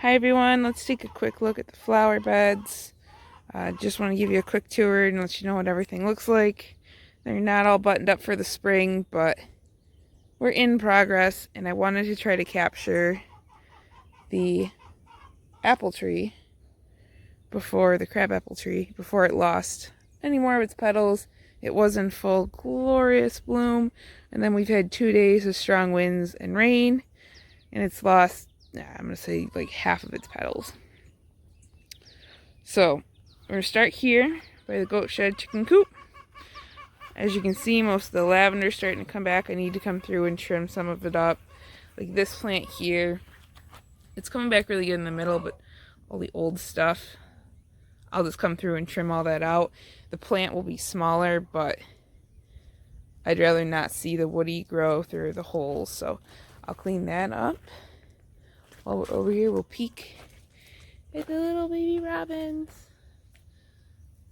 Hi everyone, let's take a quick look at the flower beds. Just want to give you a quick tour and let you know what everything looks like. They're not all buttoned up for the spring, but we're in progress, and I wanted to try to capture the apple tree before the crabapple tree, before it lost any more of its petals. It was in full glorious bloom, and then we've had 2 days of strong winds and rain, and it's lost, I'm going to say, like half of its petals. So we're going to start here by the goat shed chicken coop. As you can see, most of the lavender is starting to come back. I need to come through and trim some of it up. Like this plant here, it's coming back really good in the middle, but all the old stuff, I'll just come through and trim all that out. The plant will be smaller, but I'd rather not see the woody grow through the holes, so I'll clean that up. While we're over here, we'll peek at the little baby robins.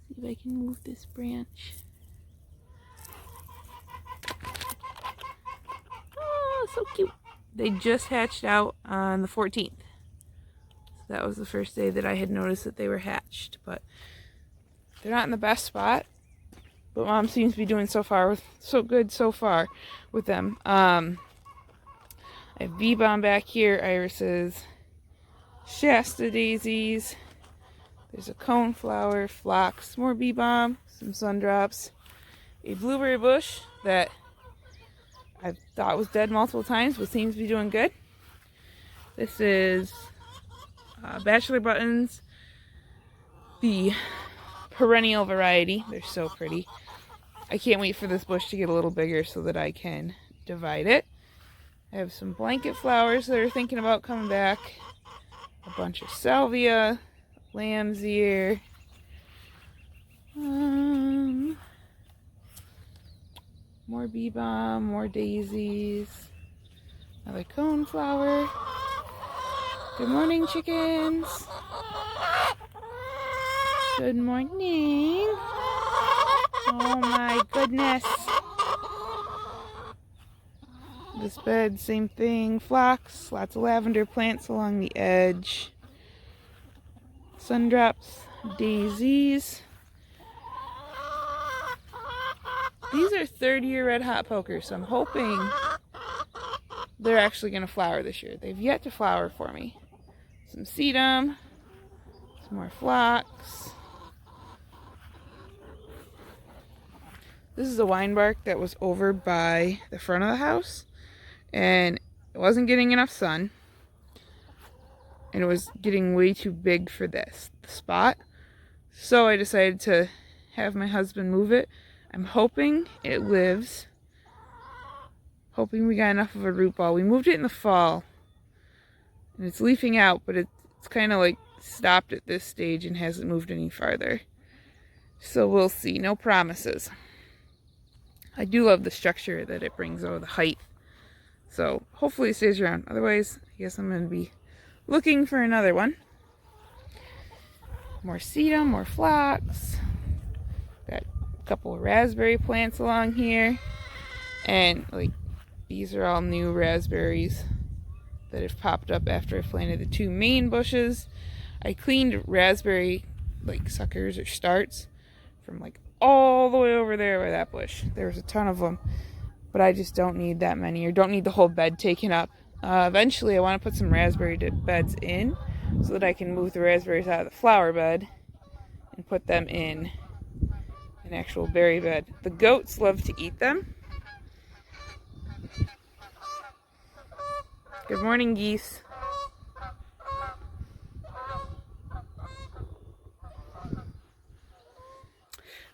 See if I can move this branch. Oh, so cute. They just hatched out on the 14th. So that was the first day that I had noticed that they were hatched, but they're not in the best spot. But Mom seems to be doing so good so far with them. I have bee-balm back here, irises, Shasta daisies. There's a coneflower, phlox, more bee-balm, some sundrops, a blueberry bush that I thought was dead multiple times, but seems to be doing good. This is bachelor buttons, the perennial variety. They're so pretty. I can't wait for this bush to get a little bigger so that I can divide it. I have some blanket flowers that are thinking about coming back. A bunch of salvia, lamb's ear, more bee balm, more daisies, another coneflower. Good morning, chickens. Good morning. Oh my goodness. This bed, same thing. Phlox, lots of lavender plants along the edge. Sundrops, daisies. These are third-year red hot pokers, so I'm hoping they're actually going to flower this year. They've yet to flower for me. Some sedum, some more phlox. This is a winebark that was over by the front of the house, and it wasn't getting enough sun, and it was getting way too big for this spot. So I decided to have my husband move it. I'm hoping it lives. Hoping we got enough of a root ball. We moved it in the fall, and it's leafing out, but it's kind of like stopped at this stage and hasn't moved any farther. So we'll see. No promises. I do love the structure that it brings, over the height. So hopefully it stays around. Otherwise, I guess I'm going to be looking for another one. More sedum, more phlox. Got a couple of raspberry plants along here. And like these are all new raspberries that have popped up after I planted the 2 main bushes. I cleaned raspberry like suckers or starts from like all the way over there by that bush. There was a ton of them, but I just don't need that many, or don't need the whole bed taken up. Eventually I want to put some raspberry beds in so that I can move the raspberries out of the flower bed and put them in an actual berry bed. The goats love to eat them. Good morning, geese.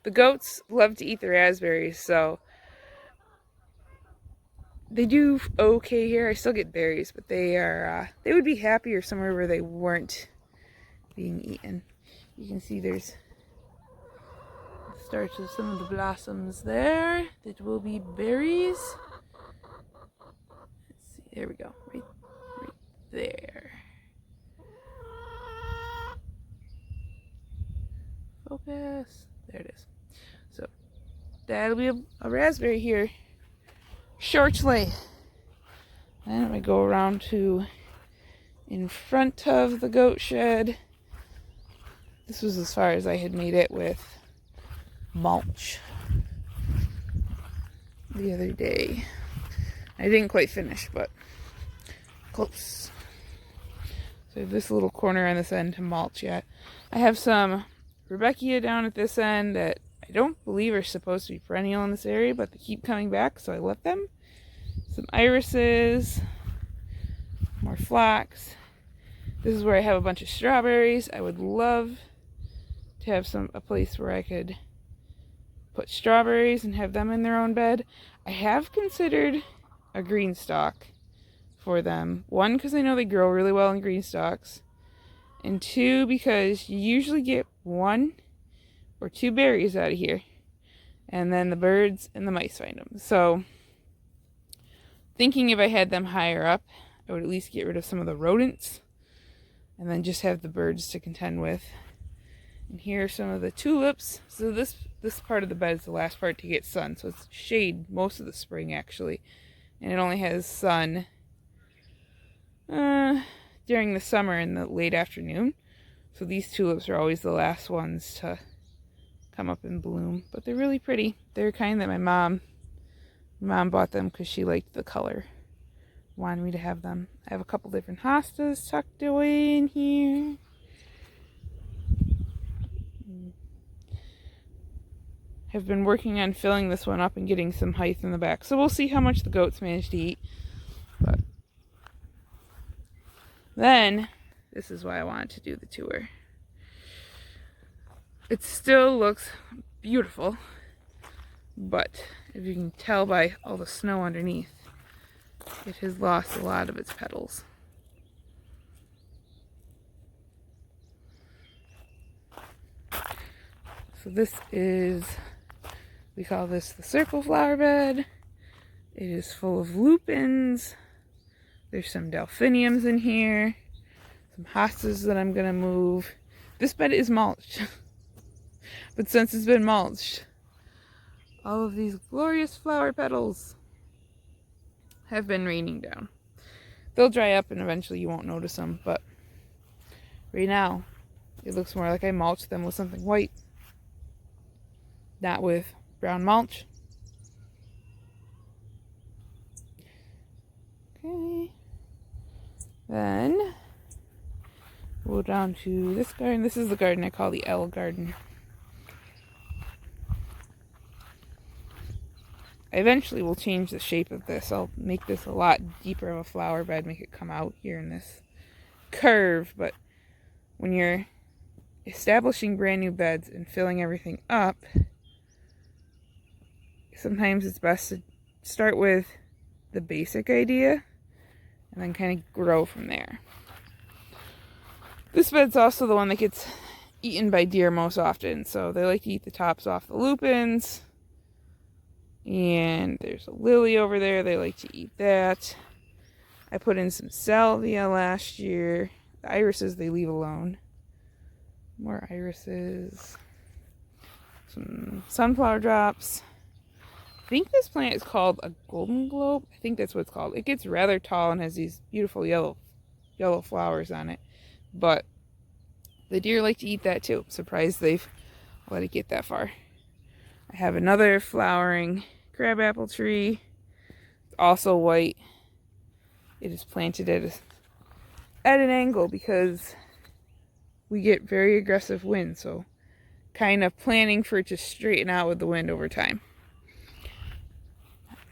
The goats love to eat the raspberries, so they do okay here. I still get berries, but they would be happier somewhere where they weren't being eaten. You can see there's the starts of some of the blossoms there that will be berries. Let's see, there we go, right there. Focus. There it is. So that'll be a raspberry here shortly. And I'm going to go around to in front of the goat shed. This was as far as I had made it with mulch the other day. I didn't quite finish, but close. So I have this little corner on this end to mulch yet. I have some Rebecca down at this end that I don't believe are supposed to be perennial in this area, but they keep coming back, so I let them. Some irises, more phlox. This is where I have a bunch of strawberries. I would love to have a place where I could put strawberries and have them in their own bed. I have considered a green stalk for them. One, because I know they grow really well in green stalks. And two, because you usually get 1 or 2 berries out of here. And then the birds and the mice find them. So, thinking if I had them higher up, I would at least get rid of some of the rodents. And then just have the birds to contend with. And here are some of the tulips. So this part of the bed is the last part to get sun. So it's shade most of the spring, actually. And it only has sun during the summer in the late afternoon. So these tulips are always the last ones to come up and bloom. But they're really pretty. They're kind that my mom bought them because she liked the color. Wanted me to have them. I have a couple different hostas tucked away in here. Have been working on filling this one up and getting some height in the back. So we'll see how much the goats manage to eat. But then, this is why I wanted to do the tour. It still looks beautiful, but if you can tell by all the snow underneath, it has lost a lot of its petals. So this is, we call this the circle flower bed. It is full of lupins. There's some delphiniums in here. Some hostas that I'm going to move. This bed is mulched. But since it's been mulched, all of these glorious flower petals have been raining down. They'll dry up and eventually you won't notice them. But right now, it looks more like I mulched them with something white. Not with brown mulch. Okay. Then we'll go down to this garden. This is the garden I call the L garden. I eventually will change the shape of this. I'll make this a lot deeper of a flower bed, make it come out here in this curve. But when you're establishing brand new beds and filling everything up, sometimes it's best to start with the basic idea and then kind of grow from there. This bed's also the one that gets eaten by deer most often, so they like to eat the tops off the lupins. And there's a lily over there, they like to eat that. I put in some salvia last year. The irises they leave alone. More irises. Some sunflower drops. I think this plant is called a golden globe. I think that's what it's called. It gets rather tall and has these beautiful yellow flowers on it. But the deer like to eat that too. I'm surprised they've let it get that far. I have another flowering crabapple tree. It's also white. It is planted at an angle because we get very aggressive wind. So kind of planning for it to straighten out with the wind over time.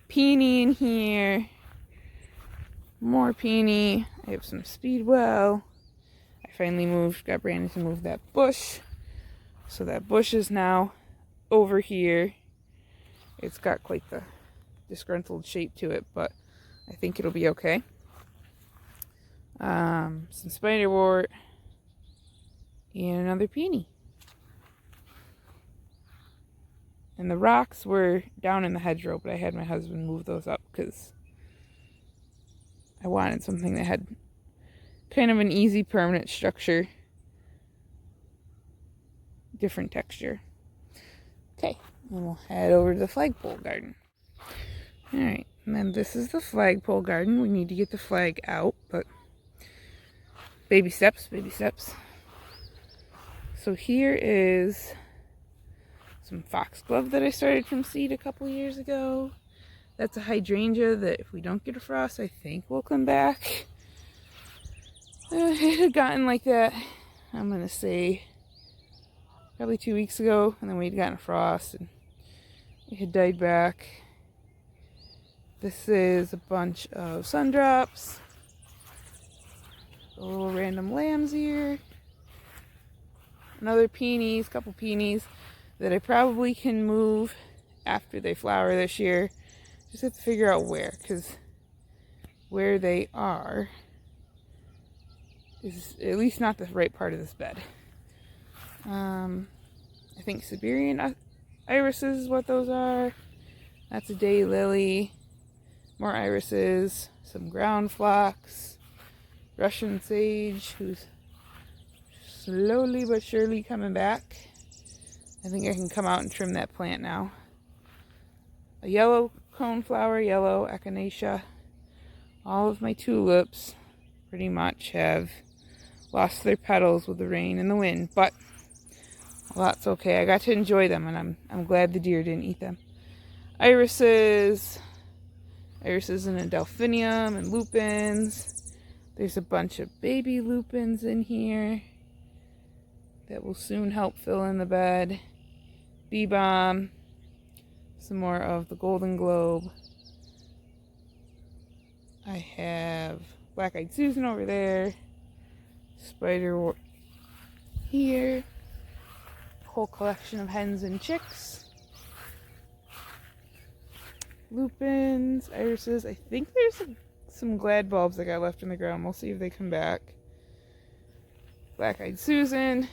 Peony in here. More peony. I have some speedwell. I finally got Brandon to move that bush. So that bush is now over here. It's got quite the disgruntled shape to it, but I think it'll be okay. Some spiderwort and another peony. And the rocks were down in the hedgerow, but I had my husband move those up because I wanted something that had kind of an easy permanent structure. Different texture. Okay, and we'll head over to the flagpole garden. Alright, and then this is the flagpole garden. We need to get the flag out, but Baby steps, baby steps. So here is some foxglove that I started from seed a couple years ago. That's a hydrangea that if we don't get a frost, I think will come back. It had gotten like that, I'm going to say, probably 2 weeks ago, and then we'd gotten a frost and it had died back. This is a bunch of sundrops, a little random lamb's ear, another peonies, couple peonies that I probably can move after they flower this year. Just have to figure out where, because where they are is at least not the right part of this bed. I think Siberian irises is what those are. That's a daylily. More irises, some ground phlox, Russian sage, who's slowly but surely coming back. I think I can come out and trim that plant now. A yellow coneflower, yellow echinacea. All of my tulips pretty much have lost their petals with the rain and the wind, but well, that's okay. I got to enjoy them, and I'm glad the deer didn't eat them. Irises and delphinium and lupins. There's a bunch of baby lupins in here that will soon help fill in the bed. Bee balm, some more of the golden globe. I have black-eyed Susan over there, spiderwort here, whole collection of hens and chicks, lupins, irises. I think there's some glad bulbs that got left in the ground. We'll see if they come back. Black-eyed Susan,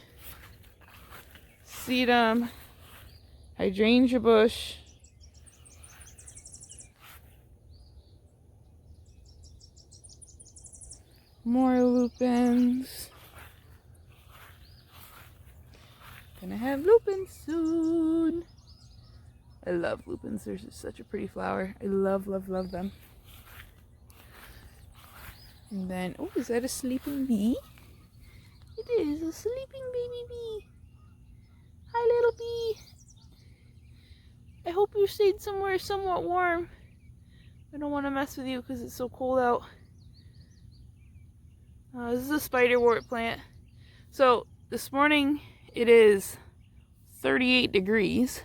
sedum, hydrangea bush, more lupins. Gonna have lupins soon. I love lupins. They're just such a pretty flower. I love, love, love them. And then, oh, is that a sleeping bee? It is a sleeping baby bee. Hi, little bee. I hope you stayed somewhere somewhat warm. I don't want to mess with you because it's so cold out. This is a spiderwort plant. So this morning it is 38 degrees.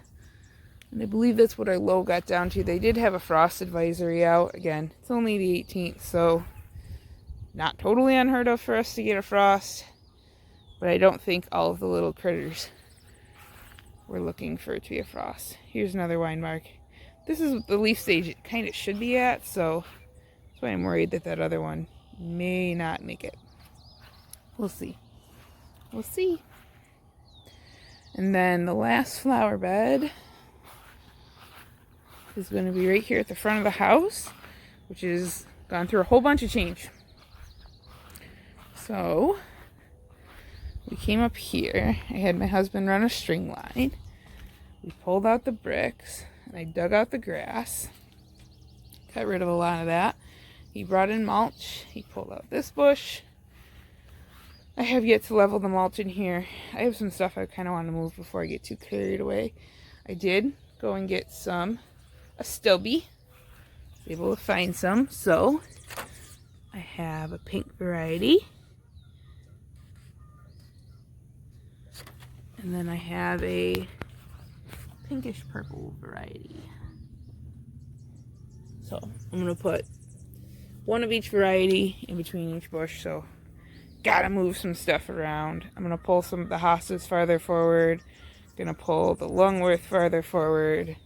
And I believe that's what our low got down to. They did have a frost advisory out. Again, it's only the 18th, so not totally unheard of for us to get a frost. But I don't think all of the little critters were looking for it to be a frost. Here's another wine mark. This is the leaf stage it kind of should be at, so that's why I'm worried that that other one may not make it. We'll see. We'll see. And then the last flower bed is going to be right here at the front of the house, which has gone through a whole bunch of change. So we came up here. I had my husband run a string line. We pulled out the bricks, and I dug out the grass. Got rid of a lot of that. He brought in mulch. He pulled out this bush. I have yet to level the mulch in here. I have some stuff I kind of want to move before I get too carried away. I did go and get some astilbe. Was able to find some. So I have a pink variety. And then I have a pinkish purple variety. So I'm going to put one of each variety in between each bush. So gotta move some stuff around. I'm going to pull some of the hostas farther forward. Going to pull the lungworth farther forward.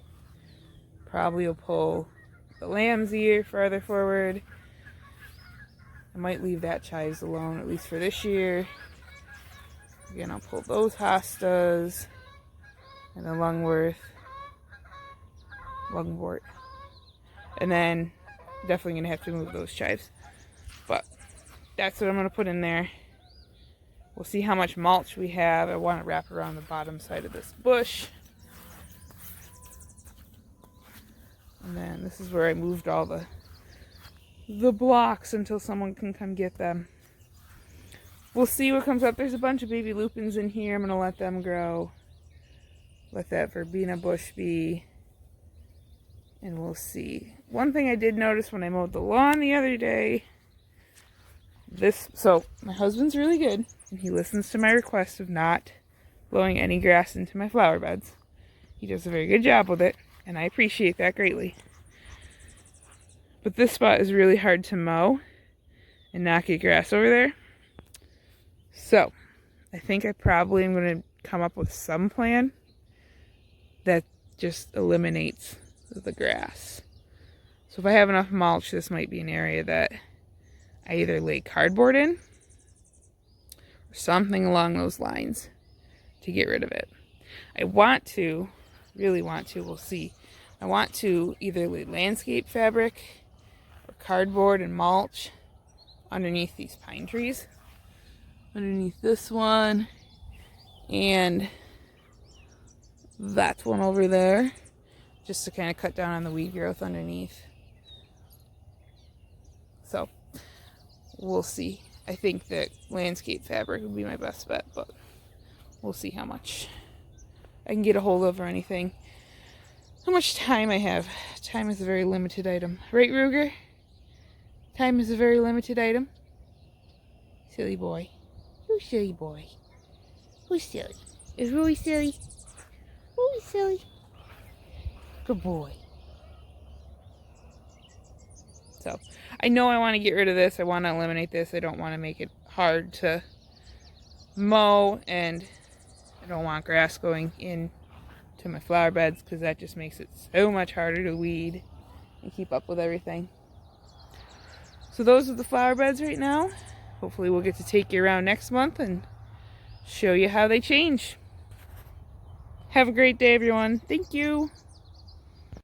Probably will pull the lamb's ear farther forward. I might leave that chives alone, at least for this year. Again, I'll pull those hostas and the lungwort. And then definitely going to have to move those chives. But that's what I'm going to put in there. We'll see how much mulch we have. I want to wrap around the bottom side of this bush. And then this is where I moved all the blocks until someone can come get them. we'll see what comes up. There's a bunch of baby lupins in here. I'm going to let them grow. Let that verbena bush be. And we'll see. One thing I did notice when I mowed the lawn the other day, so my husband's really good, and he listens to my request of not blowing any grass into my flower beds. He does a very good job with it, and I appreciate that greatly. But this spot is really hard to mow and not get grass over there. So I think I probably am going to come up with some plan that just eliminates the grass. So if I have enough mulch, this might be an area that I either lay cardboard in or something along those lines to get rid of it. I want to, really want to, we'll see. I want to either lay landscape fabric or cardboard and mulch underneath these pine trees. Underneath this one and that one over there, just to kind of cut down on the weed growth underneath. So we'll see. I think that landscape fabric would be my best bet, but we'll see how much I can get a hold of or anything. How much time I have. Time is a very limited item. Right, Ruger? Time is a very limited item. Silly boy. Who's silly boy? Who's silly? Is Ruby silly? Who's silly? Good boy. So, I know I want to get rid of this. I want to eliminate this. I don't want to make it hard to mow, and I don't want grass going in to my flower beds because that just makes it so much harder to weed and keep up with everything. So those are the flower beds right now. Hopefully we'll get to take you around next month and show you how they change. Have a great day, everyone. Thank you.